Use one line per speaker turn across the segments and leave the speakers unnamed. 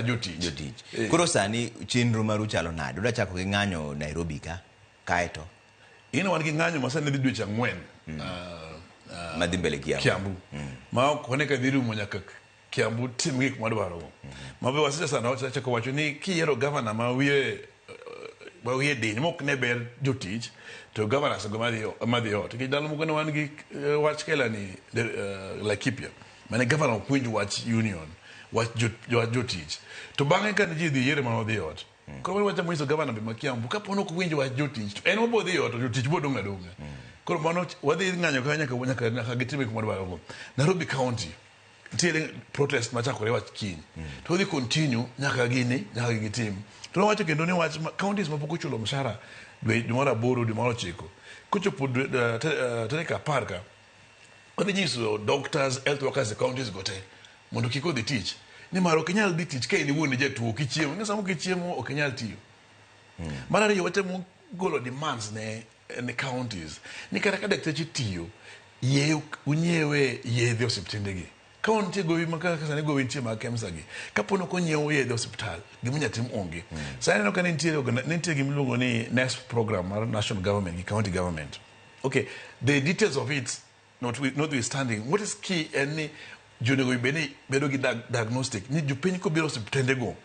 jotich. Koro sani chenro maru chalo nade? Uda chako gi ng'anyo Nairobi ka kaeto.
Ina wan gi ng'anyo masani dhi dweche 4
madhi mbele
Kiambu. Ma ok ka dhiru mo nyaka Kiambu tim gik madwaro. Mabe wasija sana wachako wacho ni kiyiero governor ma wiye din mok ne ber jotich to governor sago madhi ot. Ki dalo moko ne wan gi wach kela ni Laikipia. Mane governor kwinj wach union. Wach jotich. To bang'e ka ji dhi yiere ma odhi ot. Koro wacha mwiso governor be ma Kiambu ka pono ko winjo wach jotich. En obo dhi ot jotich bo donga. Koro mano wadhi ng'anyo ka nyaka gitime kuma dwaro. Nairobi County tiene protest machakore wach kiny. To dhi continue nyaka gitim. To wacho kendo ni wach counties mapok ochulo mshahara dwe moro aboro dwe moro 9. Kochopo tarik 10 ka wadhi nyiso doctors, health workers e counties gote mondo kik odhi tich. Ni maro ok nyal dhi tich ka in wuon jatuo kichiemo. Ng'e samo kichiemo ok nyal tiyo. Mar ariyo watemo golo demands ne counties. Ni kata ka dakteche tiyo unyiewe yedhe osiptendegi. Ka wantie gowi maka sani gowi nitie mag KEMSA gi. Kapono ko nyiewo yedhe osiptal gimunya tim onge. Sani no ka nitie gimiluongo ni NESP program mar national government gi county government. Okay, the details of it notwithstanding, what is key and jonego bedo gi diagnostic ni jopiny ko biro osiptende go.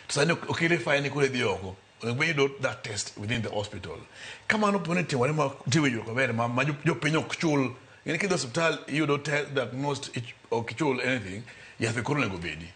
Sani okile fine ko dhi oko. When you do that test within the hospital. Kamano pone timore ma tiwe yo ko ma jopiny ok chul. Yani kido hospital you don't diagnose or kichul anything, you have to go bedi.